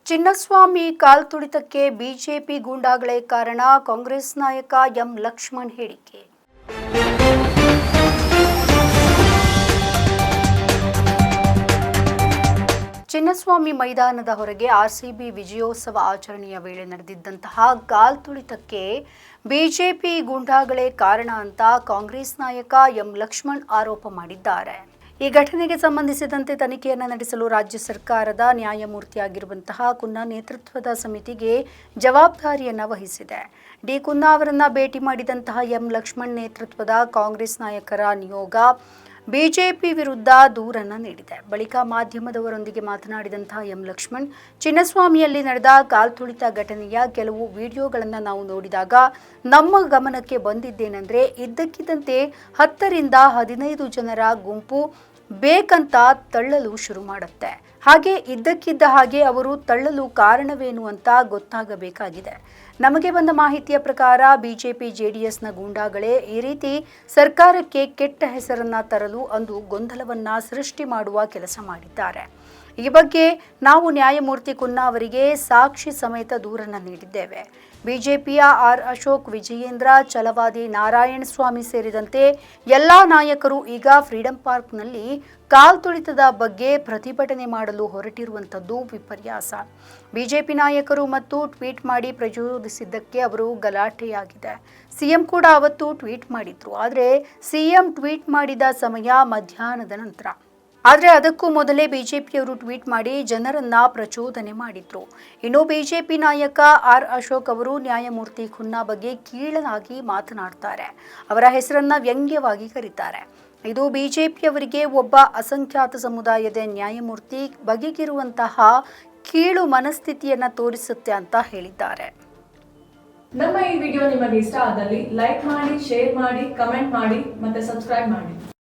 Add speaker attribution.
Speaker 1: Chinnaswamy ಕಾಲ್ತುಳಿತಕ್ಕೆ BJP ಗೂಂಡಾಗಳೇ ಕಾರಣ, ಕಾಂಗ್ರೆಸ್ ನಾಯಕ M Lakshman ಹೇಳಿಕೆ. ಚಿನ್ನಸ್ವಾಮಿ ಮೈದಾನದ ಹೊರಗೆ ಆರ್ಸಿಬಿ ವಿಜಯೋತ್ಸವ ಆಚರಣೆಯ ವೇಳೆ ನಡೆದಿದ್ದಂತಹ ಕಾಲ್ತುಳಿತಕ್ಕೆ ಬಿಜೆಪಿ ಗೂಂಡಾಗಳೇ ಕಾರಣ ಅಂತ ಕಾಂಗ್ರೆಸ್ ನಾಯಕ ಎಂ ಲಕ್ಷ್ಮಣ್ ಆರೋಪ ಮಾಡಿದ್ದಾರೆ. ಈ ಘಟನೆಗೆ ಸಂಬಂಧಿಸಿದಂತೆ ತನಿಖೆಯನ್ನು ನಡೆಸಲು ರಾಜ್ಯ ಸರ್ಕಾರದ ನ್ಯಾಯಮೂರ್ತಿಯಾಗಿರುವಂತಹ ಕುನ್ನಾ ನೇತೃತ್ವದ ಸಮಿತಿಗೆ ಜವಾಬ್ದಾರಿಯನ್ನು ವಹಿಸಿದೆ. ಡಿ ಕುನ್ನಾ ಅವರನ್ನ ಭೇಟಿ ಮಾಡಿದಂತಹ ಎಂ ಲಕ್ಷ್ಮಣ್ ನೇತೃತ್ವದ ಕಾಂಗ್ರೆಸ್ ನಾಯಕರ ನಿಯೋಗ ಬಿಜೆಪಿ ವಿರುದ್ಧ ದೂರನ್ನು ನೀಡಿದೆ. ಬಳಿಕ ಮಾಧ್ಯಮದವರೊಂದಿಗೆ ಮಾತನಾಡಿದಂತಹ ಎಂ ಲಕ್ಷ್ಮಣ್, ಚಿನ್ನಸ್ವಾಮಿಯಲ್ಲಿ ನಡೆದ ಕಾಲ್ತುಳಿತ ಘಟನೆಯ ಕೆಲವು ವಿಡಿಯೋಗಳನ್ನು ನಾವು ನೋಡಿದಾಗ ನಮ್ಮ ಗಮನಕ್ಕೆ ಬಂದಿದ್ದೇನೆಂದರೆ, ಇದ್ದಕ್ಕಿದ್ದಂತೆ 10 ರಿಂದ 15 ಜನರ ಗುಂಪು ಬೇಕಂತ ತಳ್ಳಲು ಶುರು ಮಾಡುತ್ತೆ. ಹಾಗೆ ಇದ್ದಕ್ಕಿದ್ದ ಹಾಗೆ ಅವರು ತಳ್ಳಲು ಕಾರಣವೇನು ಅಂತ ಗೊತ್ತಾಗಬೇಕಾಗಿದೆ. ನಮಗೆ ಬಂದ ಮಾಹಿತಿಯ ಪ್ರಕಾರ ಬಿಜೆಪಿ ಜೆಡಿಎಸ್ನ ಗೂಂಡಾಗಳೇ ಈ ರೀತಿ ಸರ್ಕಾರಕ್ಕೆ ಕೆಟ್ಟ ಹೆಸರನ್ನ ತರಲು ಅಂದು ಗೊಂದಲವನ್ನ ಸೃಷ್ಟಿ ಮಾಡುವ ಕೆಲಸ ಮಾಡಿದ್ದಾರೆ. ಈ ಬಗ್ಗೆ ನಾವು ನ್ಯಾಯಮೂರ್ತಿ ಕುನ್ನಾ ಅವರಿಗೆ ಸಾಕ್ಷಿ ಸಮೇತ ದೂರನ್ನು ನೀಡಿದ್ದೇವೆ. ಬಿಜೆಪಿಯ ಆರ್ ಅಶೋಕ್, ವಿಜಯೇಂದ್ರ, ಛಲವಾದಿ ನಾರಾಯಣಸ್ವಾಮಿ ಸೇರಿದಂತೆ ಎಲ್ಲಾ ನಾಯಕರು ಈಗ ಫ್ರೀಡಂ ಪಾರ್ಕ್ನಲ್ಲಿ ಕಾಲ್ತುಳಿತದ ಬಗ್ಗೆ ಪ್ರತಿಭಟನೆ ಮಾಡಲು ಹೊರಟಿರುವಂಥದ್ದು ವಿಪರ್ಯಾಸ. ಬಿಜೆಪಿ ನಾಯಕರು ಮತ್ತು ಟ್ವೀಟ್ ಮಾಡಿ ಪ್ರಚೋದಿಸಿದ್ದಕ್ಕೆ ಅವರು ಗಲಾಟೆಯಾಗಿದೆ. ಸಿಎಂ ಕೂಡ ಅವತ್ತು ಟ್ವೀಟ್ ಮಾಡಿದ್ರು. ಆದರೆ ಸಿಎಂ ಟ್ವೀಟ್ ಮಾಡಿದ ಸಮಯ ಮಧ್ಯಾಹ್ನದ ನಂತರ. ಆದರೆ ಅದಕ್ಕೂ ಮೊದಲೇ ಬಿಜೆಪಿಯವರು ಟ್ವೀಟ್ ಮಾಡಿ ಜನರನ್ನ ಪ್ರಚೋದನೆ ಮಾಡಿದ್ರು. ಇನ್ನು ಬಿಜೆಪಿ ನಾಯಕ ಆರ್ ಅಶೋಕ್ ಅವರು ನ್ಯಾಯಮೂರ್ತಿ ಕುನ್ನಾ ಬಗ್ಗೆ ಕೀಳಾಗಿ ಮಾತನಾಡ್ತಾರೆ. ಅವರ ಹೆಸರನ್ನ ವ್ಯಂಗ್ಯವಾಗಿ ಕರೀತಾರೆ. ಇದು ಬಿಜೆಪಿಯವರಿಗೆ ಒಬ್ಬ ಅಸಂಖ್ಯಾತ ಸಮುದಾಯದ ನ್ಯಾಯಮೂರ್ತಿ ಬಗೆಗಿರುವಂತಹ ಕೀಳು ಮನಸ್ಥಿತಿಯನ್ನ ತೋರಿಸುತ್ತೆ ಅಂತ ಹೇಳಿದ್ದಾರೆ.
Speaker 2: ನಮ್ಮ ಈ ವಿಡಿಯೋ ನಿಮಗೆ ಇಷ್ಟ ಆದಲ್ಲಿ ಲೈಕ್ ಮಾಡಿ, ಶೇರ್ ಮಾಡಿ, ಕಮೆಂಟ್ ಮಾಡಿ ಮತ್ತೆ ಸಬ್ಸ್ಕ್ರೈಬ್ ಮಾಡಿ.